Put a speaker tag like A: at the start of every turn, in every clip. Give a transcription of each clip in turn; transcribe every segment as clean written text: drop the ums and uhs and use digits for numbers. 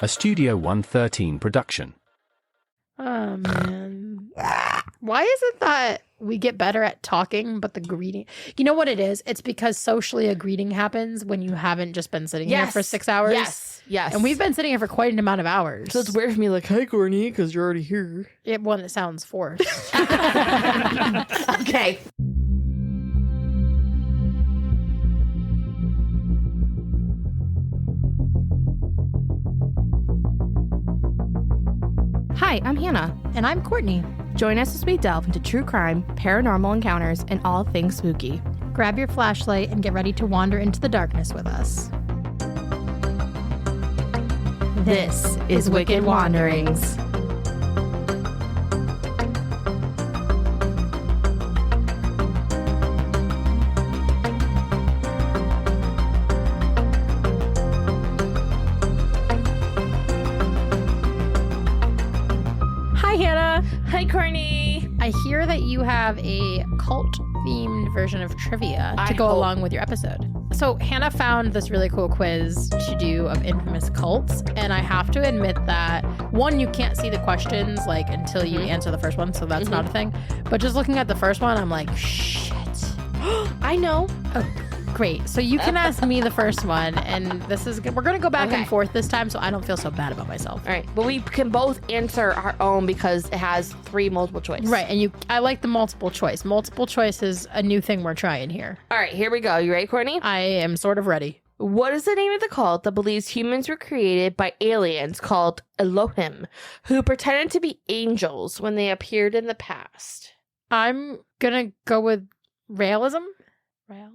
A: a Studio 113 production.
B: Oh, man. Why is it that we get better at talking, but the greeting... You know what it is? It's because socially a greeting happens when you haven't just been sitting here for 6 hours.
C: Yes.
B: And we've been sitting here for quite an amount of hours.
C: So it's weird for me, like, hi, Courtney, because you're already here.
B: It sounds forced.
C: Okay.
D: Hi, I'm Hannah.
B: And I'm Courtney.
D: Join us as we delve into true crime, paranormal encounters, and all things spooky.
B: Grab your flashlight and get ready to wander into the darkness with us.
D: This is Wicked Wanderings.
B: Hi, Hannah.
C: Hi, Courtney.
B: I hear that you have a cult-themed version of trivia to go along with your episode. So Hannah found this really cool quiz to do of infamous cults, and I have to admit that, one, you can't see the questions like until you answer the first one, so that's not a thing. But just looking at the first one, I'm like, shit.
C: I know.
B: Oh, great. So you can ask me the first one, and we're going to go back and forth this time, so I don't feel so bad about myself.
C: All right, but we can both answer our own because it has 3 multiple choice.
B: Right, and I like the multiple choice. Multiple choice is a new thing we're trying here.
C: All right, here we go. You ready, Courtney?
B: I am sort of ready.
C: What is the name of the cult that believes humans were created by aliens called Elohim, who pretended to be angels when they appeared in the past?
B: I'm going to go with realism.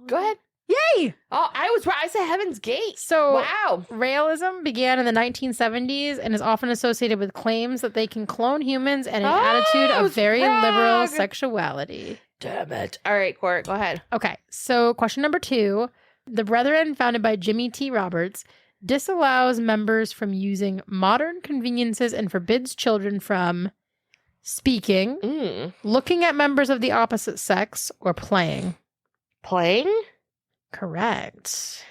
C: Go ahead.
B: Yay!
C: Oh, I was right. I said Heaven's Gate.
B: So,
C: wow.
B: Realism began in the 1970s and is often associated with claims that they can clone humans and an attitude of very liberal sexuality.
C: Damn it. All right, Court, go ahead.
B: Okay, so question number 2. The Brethren, founded by Jimmy T. Roberts, disallows members from using modern conveniences and forbids children from speaking, looking at members of the opposite sex, or playing.
C: Playing?
B: Correct.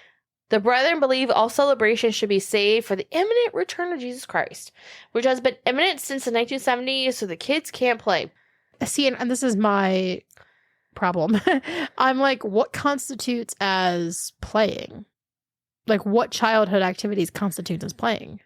C: The Brethren believe all celebrations should be saved for the imminent return of Jesus Christ, which has been imminent since the 1970s, so the kids can't play.
B: See, and this is my problem. I'm like, what constitutes as playing? Like, what childhood activities constitutes as playing?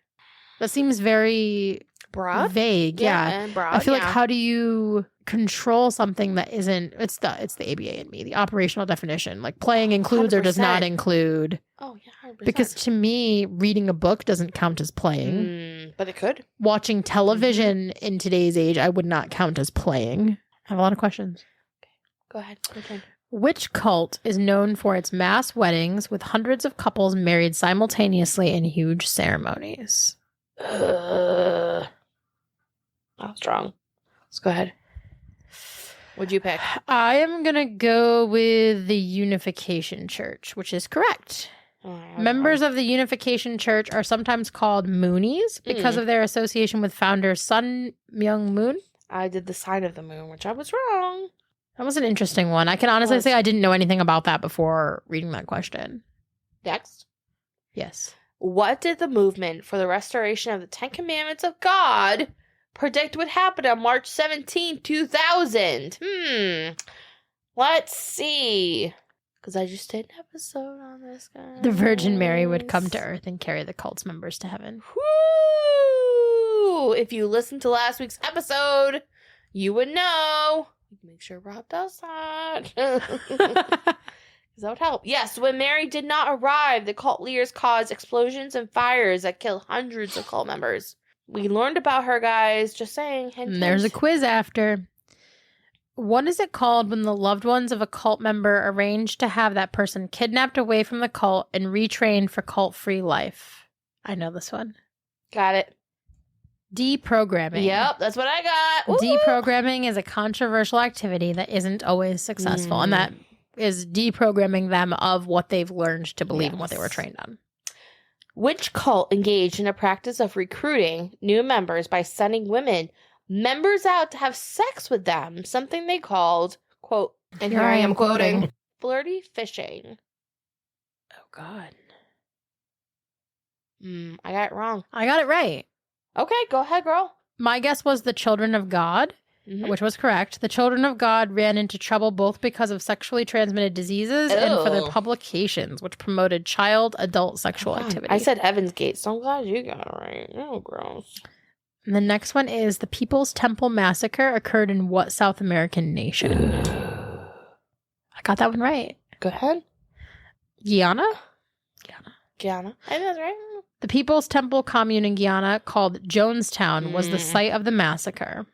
B: That seems very
C: broad,
B: vague. Yeah.
C: Broad,
B: I feel like, how do you control something that isn't? It's the ABA in me, the operational definition. Like, playing includes 100%. Or does not include.
C: Oh yeah, 100%.
B: Because to me, reading a book doesn't count as playing.
C: But it could.
B: Watching television in today's age, I would not count as playing. I have a lot of questions.
C: Okay. Go ahead. Your turn.
B: Which cult is known for its mass weddings with hundreds of couples married simultaneously in huge ceremonies?
C: That was strong. Let's go ahead. What'd you pick?
B: I am going to go with the Unification Church, which is correct. Members of the Unification Church are sometimes called Moonies because of their association with founder Sun Myung Moon.
C: I did the sign of the moon, which I was wrong.
B: That was an interesting one. I can honestly say I didn't know anything about that before reading that question.
C: Next.
B: Yes.
C: What did the movement for the restoration of the 10 Commandments of God predict would happen on March 17, 2000? Let's see. Because I just did an episode on this guy.
B: The Virgin Mary would come to earth and carry the cult's members to heaven.
C: Woo! If you listened to last week's episode, you would know. Make sure Rob does that. That would help. Yes, when Mary did not arrive, the cult leaders caused explosions and fires that killed hundreds of cult members. We learned about her, guys. Just saying. Hint, hint.
B: There's a quiz after. What is it called when the loved ones of a cult member arrange to have that person kidnapped away from the cult and retrained for cult-free life? I know this one.
C: Got it.
B: Deprogramming.
C: Yep, that's what I got. Woo-hoo!
B: Deprogramming is a controversial activity that isn't always successful, and that is deprogramming them of what they've learned to believe and what they were trained on.
C: Which cult engaged in a practice of recruiting new members by sending members out to have sex with them, something they called, quote, and here I am quoting, flirty fishing.
B: Oh, God.
C: I got it wrong.
B: I got it right.
C: Okay, go ahead, girl.
B: My guess was the children of God, which was correct. The children of God ran into trouble both because of sexually transmitted diseases and for their publications, which promoted child-adult sexual activity.
C: I said Heaven's Gate, so I'm glad you got it right. Oh, gross.
B: And the next one is the People's Temple Massacre occurred in what South American nation? I got that one right.
C: Go ahead.
B: Guyana?
C: Guyana. I think that's right.
B: The People's Temple commune in Guyana, called Jonestown, was the site of the massacre.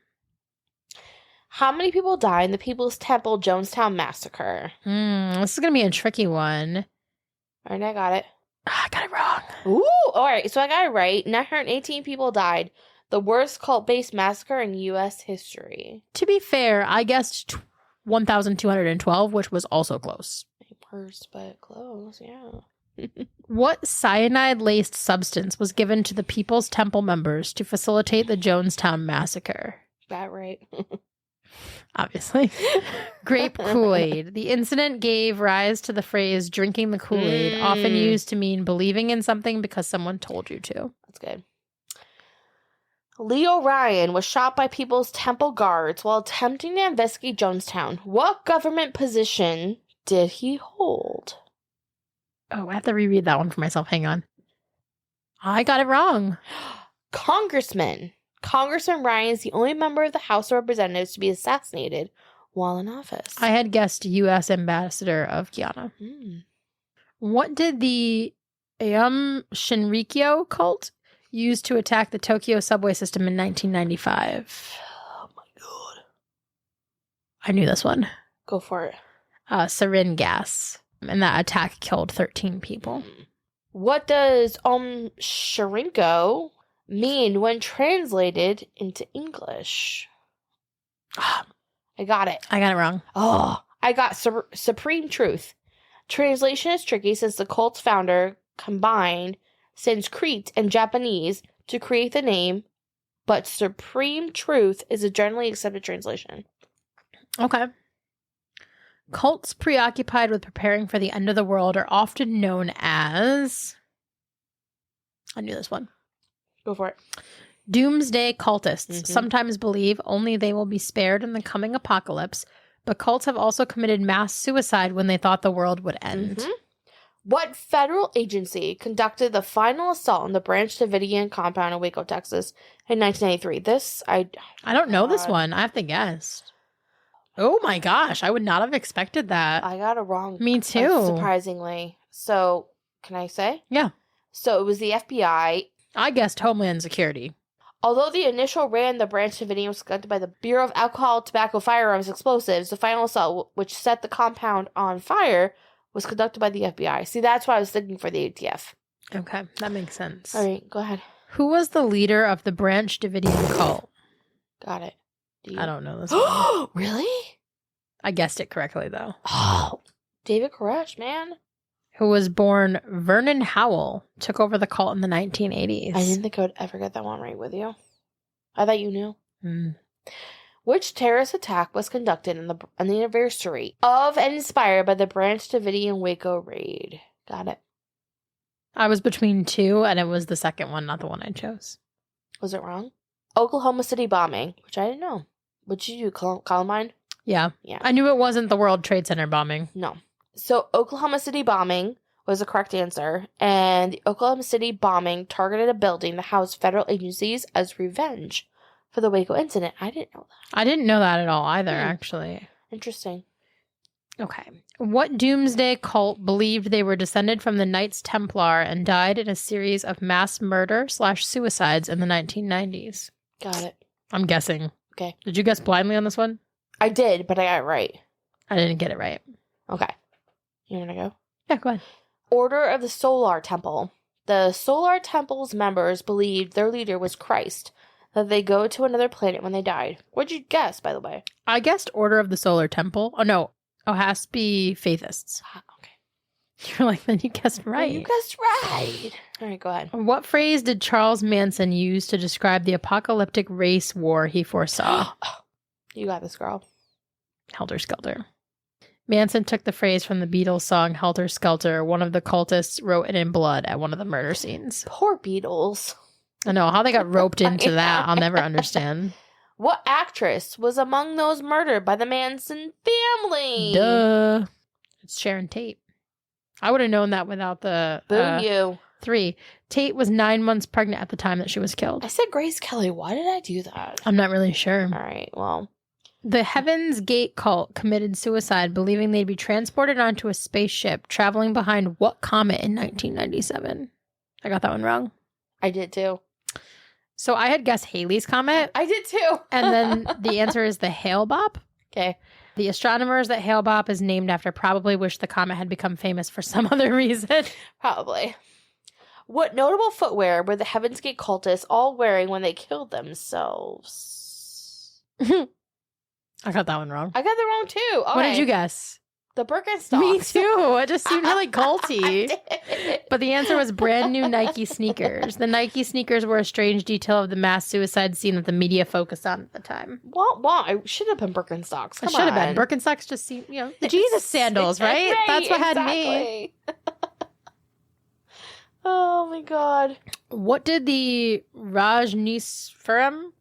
C: How many people died in the People's Temple Jonestown massacre?
B: This is going to be a tricky one.
C: All right, I got it.
B: I got it wrong.
C: Ooh, all right. So I got it right. 918 people died. The worst cult-based massacre in U.S. history.
B: To be fair, I guessed 1,212, which was also close.
C: Worst, but close, yeah.
B: What cyanide-laced substance was given to the People's Temple members to facilitate the Jonestown massacre?
C: That right.
B: Obviously. Grape Kool-Aid. The incident gave rise to the phrase drinking the Kool-Aid, often used to mean believing in something because someone told you to.
C: That's good. Leo Ryan was shot by People's Temple guards while attempting to investigate Jonestown. What government position did he hold?
B: Oh, I have to reread that one for myself. Hang on. I got it wrong.
C: Congressman. Congressman Ryan is the only member of the House of Representatives to be assassinated while in office.
B: I had guessed U.S. Ambassador of Guyana. What did the Shinrikyo cult use to attack the Tokyo subway system in 1995?
C: Oh my god.
B: I knew this one.
C: Go for it.
B: Sarin gas. And that attack killed 13 people.
C: What does Shirinko mean when translated into English? I got it.
B: I got it wrong.
C: Oh, I got Supreme Truth. Translation is tricky since the cult's founder combined Sanskrit and Japanese to create the name, but Supreme Truth is a generally accepted translation.
B: Okay. Cults preoccupied with preparing for the end of the world are often known as... I knew this one.
C: Go for it.
B: Doomsday cultists sometimes believe only they will be spared in the coming apocalypse, but cults have also committed mass suicide when they thought the world would end.
C: What federal agency conducted the final assault on the Branch Davidian compound in Waco, Texas in 1993? This, I
B: don't know this one. I have to guess. Oh my gosh, I would not have expected that.
C: I got it wrong.
B: Me too.
C: Surprisingly. So, can I say?
B: Yeah.
C: So, it was the FBI.
B: I guessed Homeland Security.
C: Although the initial raid on the Branch Davidian was conducted by the Bureau of Alcohol, Tobacco, Firearms, Explosives, the final assault, which set the compound on fire, was conducted by the FBI. See, that's why I was thinking for the ATF.
B: Okay, that makes sense.
C: All right, go ahead.
B: Who was the leader of the Branch Davidian cult?
C: Got it.
B: I don't know this one.
C: Really?
B: I guessed it correctly, though.
C: Oh, David Koresh, man.
B: Who was born Vernon Howell, took over the cult in the 1980s.
C: I didn't think I would ever get that one right with you. I thought you knew. Which terrorist attack was conducted on the anniversary of and inspired by the Branch Davidian Waco raid? Got it.
B: I was between two, and it was the second one, not the one I chose.
C: Was it wrong? Oklahoma City bombing, which I didn't know. What did you do, Columbine?
B: Yeah.
C: Yeah.
B: I knew it wasn't the World Trade Center bombing.
C: No. So Oklahoma City bombing was the correct answer, and the Oklahoma City bombing targeted a building that housed federal agencies as revenge for the Waco incident. I didn't know that.
B: I didn't know that at all either, actually.
C: Interesting.
B: Okay. What doomsday cult believed they were descended from the Knights Templar and died in a series of mass murder/suicides in the 1990s?
C: Got it.
B: I'm guessing.
C: Okay.
B: Did you guess blindly on this one?
C: I did, but I got it right.
B: I didn't get it right.
C: Okay. You want to go?
B: Yeah, go ahead.
C: Order of the Solar Temple. The Solar Temple's members believed their leader was Christ, that they go to another planet when they died. What'd you guess, by the way?
B: I guessed Order of the Solar Temple. Oh, no. Oh, it has to be Faithists.
C: Okay.
B: You're like, then you guessed right.
C: You guessed right. All right, go ahead.
B: What phrase did Charles Manson use to describe the apocalyptic race war he foresaw?
C: You got this, girl.
B: Helter Skelter. Manson took the phrase from the Beatles song Helter Skelter. One of the cultists wrote it in blood at one of the murder scenes.
C: Poor Beatles.
B: I know how they got roped into that. I'll never understand.
C: What actress was among those murdered by the Manson family?
B: Duh. It's Sharon Tate. I would have known that without the...
C: Boo you.
B: 3. Tate was 9 months pregnant at the time that she was killed.
C: I said Grace Kelly. Why did I do that?
B: I'm not really sure.
C: All right, well.
B: The Heaven's Gate cult committed suicide believing they'd be transported onto a spaceship traveling behind what comet in 1997? I got that one wrong.
C: I did too.
B: So I had guessed Halley's Comet.
C: I did too.
B: And then the answer is the Hale-Bopp.
C: Okay.
B: The astronomers that Hale-Bopp is named after probably wish the comet had become famous for some other reason.
C: Probably. What notable footwear were the Heaven's Gate cultists all wearing when they killed themselves?
B: I got that one wrong.
C: I got that wrong too. Okay.
B: What did you guess?
C: The Birkenstocks.
B: Me too. It just seemed really culty. But the answer was brand new Nike sneakers. The Nike sneakers were a strange detail of the mass suicide scene that the media focused on at the time.
C: Well, I should have been Birkenstocks.
B: It should have been. Birkenstocks just seem, the Jesus sandals, right? That's what had me.
C: Oh my God.
B: What did the Rajneeshpuram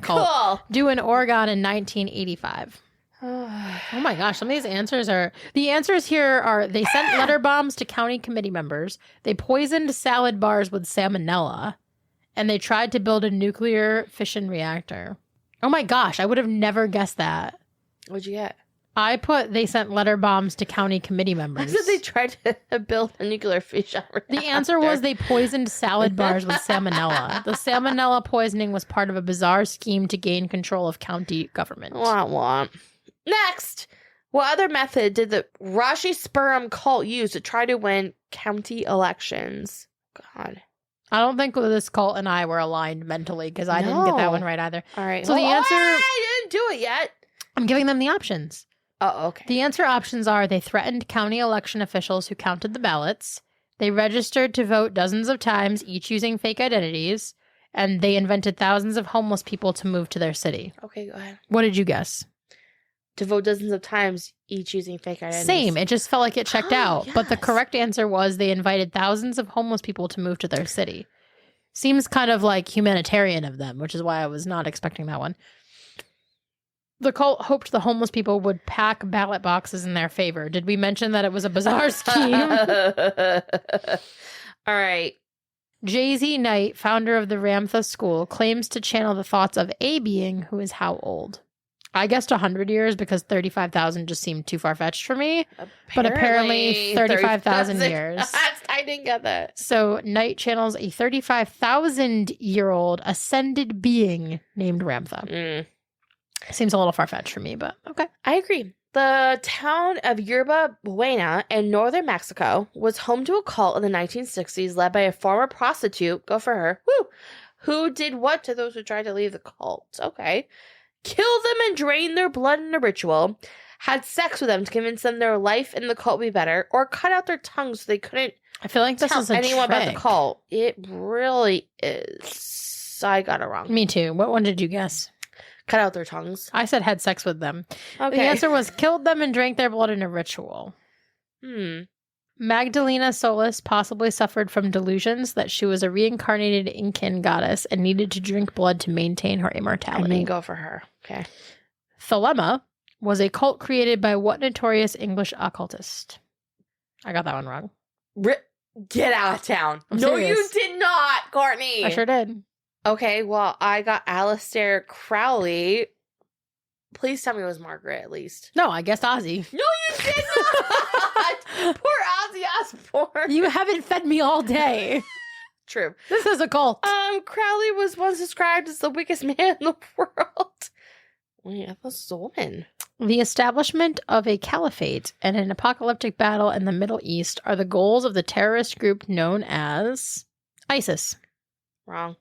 B: cult do in Oregon in 1985? Oh my gosh, some of these answers are... The answers here are they sent letter bombs to county committee members, they poisoned salad bars with salmonella, and they tried to build a nuclear fission reactor. Oh my gosh, I would have never guessed that.
C: What'd you get?
B: I put they sent letter bombs to county committee members.
C: I said they tried to build a nuclear fission reactor.
B: The answer was they poisoned salad bars with salmonella. The salmonella poisoning was part of a bizarre scheme to gain control of county government.
C: Wah, wah. Next, what other method did the Rajneeshpuram cult use to try to win county elections? God.
B: I don't think this cult and I were aligned mentally because I didn't get that one right either.
C: All right.
B: So the answer...
C: I didn't do it yet.
B: I'm giving them the options.
C: Oh, okay.
B: The answer options are they threatened county election officials who counted the ballots, they registered to vote dozens of times, each using fake identities, and they invented thousands of homeless people to move to their city.
C: Okay, go ahead.
B: What did you guess?
C: To vote dozens of times, each using fake identities.
B: Same. It just felt like it checked out.
C: Yes.
B: But the correct answer was they invited thousands of homeless people to move to their city. Seems kind of like humanitarian of them, which is why I was not expecting that one. The cult hoped the homeless people would pack ballot boxes in their favor. Did we mention that it was a bizarre scheme?
C: All right.
B: J.Z. Knight, founder of the Ramtha School, claims to channel the thoughts of a being who is how old? I guessed 100 years because 35,000 just seemed too far-fetched for me. But apparently 35,000 years.
C: I didn't get that.
B: So Knight channels a 35,000-year-old ascended being named Ramtha. Seems a little far-fetched for me, but okay.
C: I agree. The town of Yerba Buena in northern Mexico was home to a cult in the 1960s led by a former prostitute, go for her, who did what to those who tried to leave the cult? Okay. Killed them and drained their blood in a ritual, had sex with them to convince them their life in the cult would be better, or cut out their tongues so they couldn't
B: I feel like this
C: tell
B: is a
C: anyone
B: trick.
C: about the cult. It really is. I got it wrong.
B: Me too. What one did you guess?
C: Cut out their tongues.
B: I said had sex with them.
C: Okay.
B: The answer was killed them and drank their blood in a ritual. Magdalena Solis possibly suffered from delusions that she was a reincarnated Incan goddess and needed to drink blood to maintain her
C: I'm
B: immortality.
C: going to go for her. Okay.
B: Thelema was a cult created by what notorious English occultist? I got that one wrong.
C: Get out of town.
B: I'm
C: No,
B: serious.
C: you did not, Courtney.
B: I sure did.
C: Okay, well, I got Aleister Crowley. Please tell me it was Margaret, at least.
B: No, I guessed Ozzy.
C: No, you did not! Poor Ozzy Osbourne.
B: You haven't fed me all day.
C: True.
B: This is a cult.
C: Crowley was once described as the wickedest man in the world. Wait, I thought this was a woman.
B: The establishment of a caliphate and an apocalyptic battle in the Middle East are the goals of the terrorist group known as ISIS.
C: Wrong.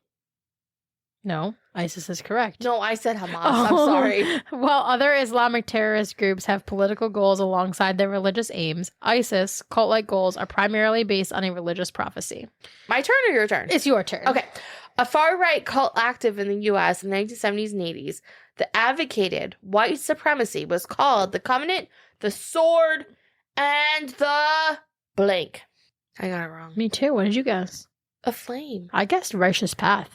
B: No, ISIS is correct.
C: No, I said Hamas. I'm sorry.
B: While other Islamic terrorist groups have political goals alongside their religious aims, ISIS, cult-like goals, are primarily based on a religious prophecy.
C: My turn or your turn?
B: It's your turn.
C: Okay. A far-right cult active in the U.S. in the 1970s and 80s, that advocated white supremacy was called the Covenant, the Sword, and the blank. I got it wrong.
B: Me too. What did you guess?
C: A flame.
B: I guessed Righteous Path.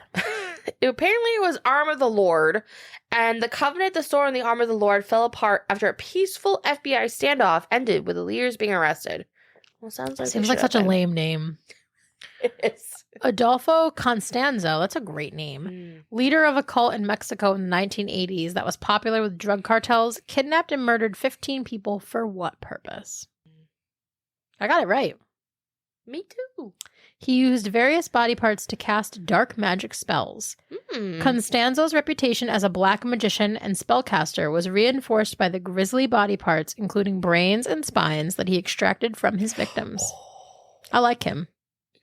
C: Apparently it was Arm of the Lord, and the Covenant, the Sword, and the Arm of the Lord fell apart after a peaceful FBI standoff ended with the leaders being arrested. Well,
B: Seems like such a lame name.
C: It is.
B: Adolfo Constanzo, that's a great name. Leader of a cult in Mexico in the 1980s that was popular with drug cartels, kidnapped and murdered 15 people for what purpose? I got it right.
C: Me too.
B: He used various body parts to cast dark magic spells. Constanzo's reputation as a black magician and spellcaster was reinforced by the grisly body parts, including brains and spines, that he extracted from his victims. I like him.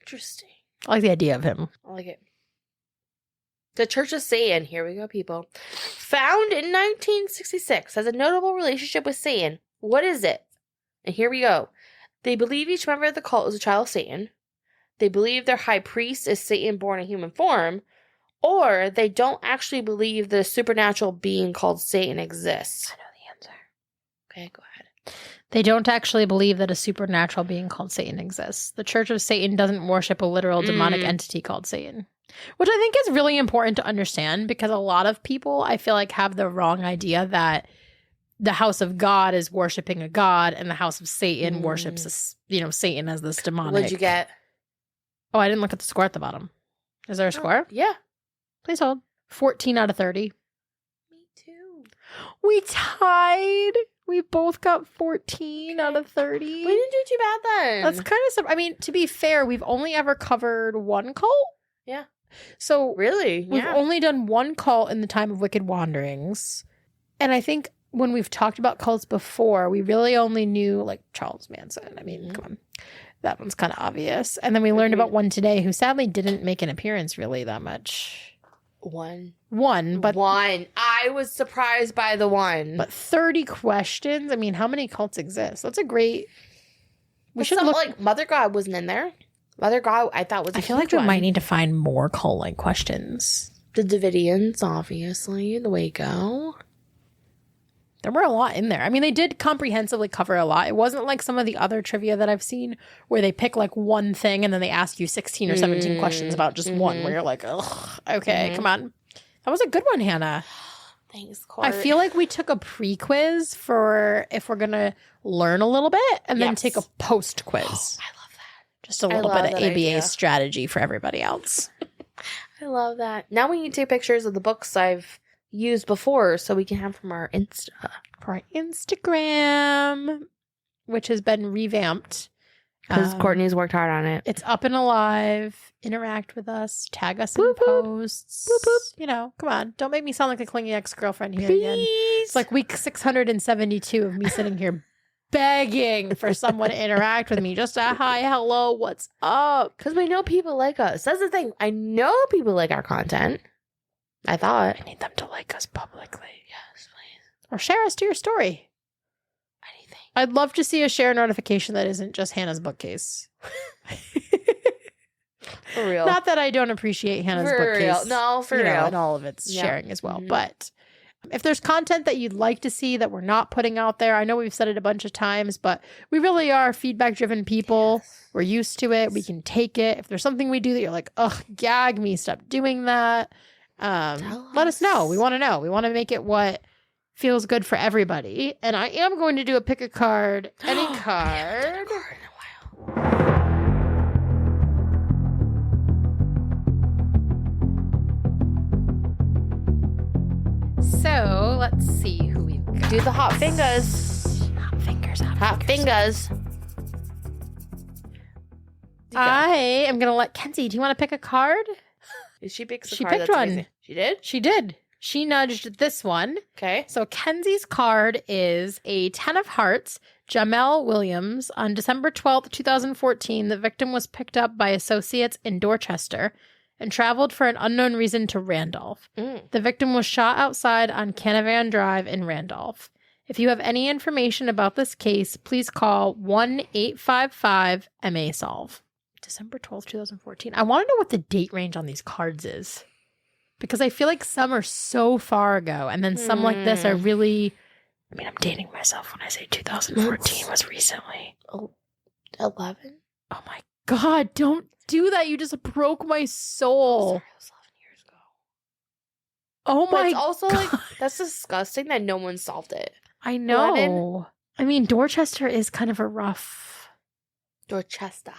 C: Interesting.
B: I like the idea of him.
C: I like it. The Church of Satan, here we go, people. Found in 1966, has a notable relationship with Satan. What is it? And here we go. They believe each member of the cult is a child of Satan. They believe their high priest is Satan born in human form. Or they don't actually believe the supernatural being called Satan exists.
B: I know the answer.
C: Okay, go ahead.
B: They don't actually believe that a supernatural being called Satan exists. The Church of Satan doesn't worship a literal demonic entity called Satan. Which I think is really important to understand, because a lot of people, I feel like, have the wrong idea that the house of God is worshiping a god and the house of Satan worships, Satan as this demonic.
C: What'd you get?
B: Oh, I didn't look at the score at the bottom. Is there a score?
C: Yeah.
B: Please hold. 14 out of 30.
C: Me too.
B: We tied. We both got 14 out of 30.
C: We didn't do too bad then.
B: That's kind of, I mean, to be fair, we've only ever covered one cult.
C: Yeah.
B: So
C: really,
B: we've only done one cult in the time of Wicked Wanderings. And I think when we've talked about cults before, we really only knew like Charles Manson. I mean, come on. That one's kind of obvious. And then we learned about one today who sadly didn't make an appearance really that much.
C: One.
B: But
C: one. I was surprised by the one.
B: But 30 questions. I mean, how many cults exist? That's a great. We should look.
C: Like Mother God wasn't in there. Mother God, I thought was.
B: I feel like we might need to find more cult-like questions.
C: The Davidians, obviously, the Waco.
B: There were a lot in there. I mean, they did comprehensively cover a lot. It wasn't like some of the other trivia that I've seen where they pick like one thing and then they ask you 16 or 17 questions about just one, where you're like, ugh, okay, come on. That was a good one, Hannah.
C: Thanks, Court.
B: I feel like we took a pre-quiz for if we're going to learn a little bit and then take a post-quiz.
C: I love that.
B: Just a little bit of ABA strategy for everybody else.
C: I love that. Now we need to take pictures of the books I've used before so we can have from our Insta.
B: For our Instagram, which has been revamped.
C: Because Courtney's worked hard on it.
B: It's up and alive. Interact with us. Tag us in posts.
C: Boop, boop.
B: You know, come on. Don't make me sound like a clingy ex-girlfriend here again. It's like week 672 of me sitting here begging for someone to interact with me. Just a hi, hello, what's up?
C: Because we know people like us. That's the thing. I know people like our content. I thought.
B: I need them to like us publicly.
C: Yes, please.
B: Or share us to your story.
C: Anything.
B: I'd love to see a share notification that isn't just Hannah's bookcase.
C: For real.
B: Not that I don't appreciate Hannah's bookcase.
C: No, for real.
B: And all of its sharing as well. But if there's content that you'd like to see that we're not putting out there, I know we've said it a bunch of times, but we really are feedback-driven people. Yes. We're used to it. We can take it. If there's something we do that you're like, ugh, gag me, stop doing that. Let us know. We want to know. We want to make it what feels good for everybody. And I am going to do a pick a card, any card. So let's see who we've got.
C: Do the hot fingers.
B: Hot fingers.
C: Hot fingers.
B: I am going to let Kenzie. Do you want to pick a card?
C: She picked
B: She picked one.
C: Amazing. She did?
B: She did. She nudged this one.
C: Okay.
B: So Kenzie's card is a 10 of hearts, Jamel Williams. On December 12th, 2014, the victim was picked up by associates in Dorchester and traveled for an unknown reason to Randolph. The victim was shot outside on Canavan Drive in Randolph. If you have any information about this case, please call 1-855-MA-SOLVE. December 12th, 2014. I want to know what the date range on these cards is. Because I feel like some are so far ago, and then some like this are really. I mean, I'm dating myself when I say 2014 was recently.
C: 11?
B: Oh my God! Don't do that. You just broke my soul.
C: Sorry, it was 11 years ago.
B: Oh
C: But
B: my!
C: it's also
B: God.
C: like that's disgusting that no one solved it.
B: I know.
C: 11?
B: I mean, Dorchester is kind of a rough.
C: Dorchester.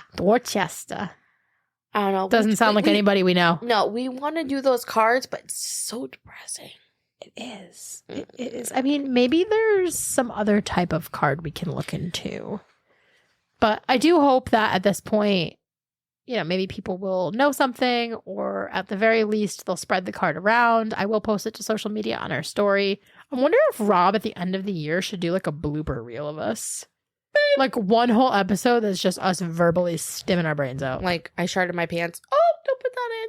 B: I
C: don't know.
B: Doesn't sound like anybody we know.
C: No, we want to do those cards, but it's so depressing.
B: It is. It is. I mean, maybe there's some other type of card we can look into. But I do hope that at this point, maybe people will know something, or at the very least, they'll spread the card around. I will post it to social media on our story. I wonder if Rob at the end of the year should do like a blooper reel of us. Like one whole episode that's just us verbally stimming our brains out.
C: Like, I sharted my pants. Oh, don't put that in.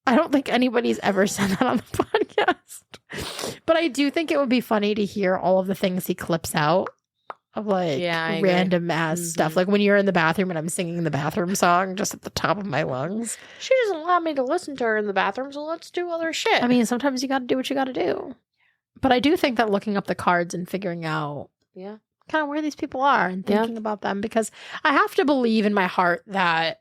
B: I don't think anybody's ever said that on the podcast. But I do think it would be funny to hear all of the things he clips out of like random ass stuff. Like when you're in the bathroom and I'm singing the bathroom song just at the top of my lungs.
C: She doesn't allow me to listen to her in the bathroom, so let's do other shit.
B: I mean, sometimes you got to do what you got to do. But I do think that looking up the cards and figuring out kind of where these people are and thinking about them, because I have to believe in my heart that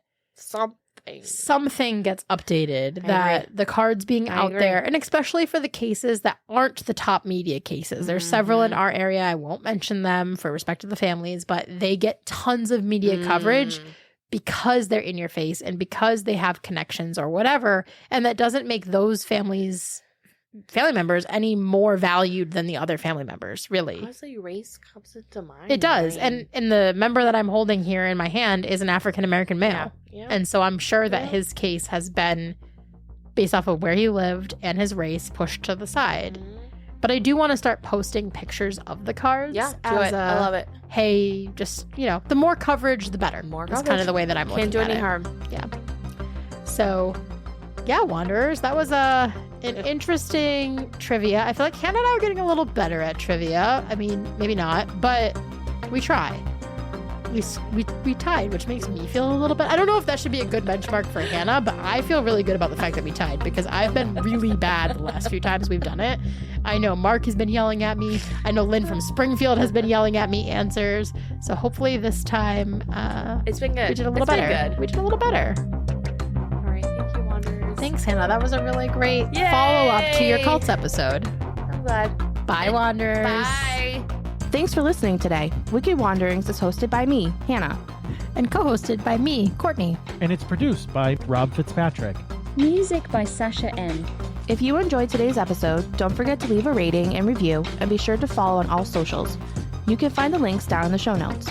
B: something gets updated, that the cards being out there, and especially for the cases that aren't the top media cases. There's several in our area. I won't mention them for respect to the families, but they get tons of media coverage because they're in your face and because they have connections or whatever. And that doesn't make those family members any more valued than the other family members, really.
C: Honestly, race comes into mind.
B: It does. And the member that I'm holding here in my hand is an African-American male.
C: Yeah.
B: And so I'm sure that his case has been, based off of where he lived and his race, pushed to the side. But I do want to start posting pictures of the cards.
C: Yeah, do it. I love it.
B: Hey, just, the more coverage, the better. That's kind of the way that I'm looking at it.
C: Can't do any harm.
B: Yeah. So, yeah, Wanderers, that was an interesting trivia. I feel like Hannah and I are getting a little better at trivia. I mean, maybe not, but we try. We tied, which makes me feel a little bit. I don't know if that should be a good benchmark for Hannah, but I feel really good about the fact that we tied, because I've been really bad the last few times we've done it. I know Mark has been yelling at me. I know Lynn from Springfield has been yelling at me answers. So hopefully this time
C: it's been good.
B: We did a little better. We did a little better.
C: All right, thank you, Wanderers.
B: Thanks, Hannah. That was a really great follow-up to your cults episode.
C: I'm glad.
B: Bye, Wanderers.
C: Bye.
D: Thanks for listening today. Wicked Wanderings is hosted by me, Hannah.
B: And co-hosted by me, Courtney.
E: And it's produced by Rob Fitzpatrick.
F: Music by Sasha N.
D: If you enjoyed today's episode, don't forget to leave a rating and review, and be sure to follow on all socials. You can find the links down in the show notes.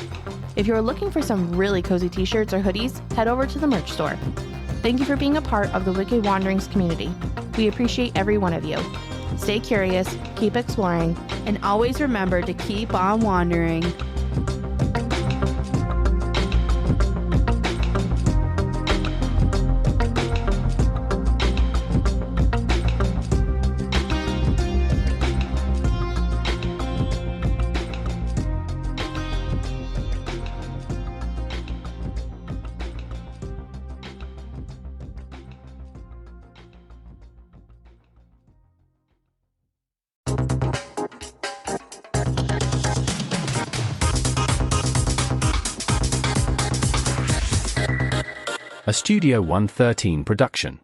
D: If you're looking for some really cozy t-shirts or hoodies, head over to the merch store. Thank you for being a part of the Wicked Wanderings community. We appreciate every one of you. Stay curious, keep exploring,
F: and always remember to keep on wandering.
A: A Studio 113 production.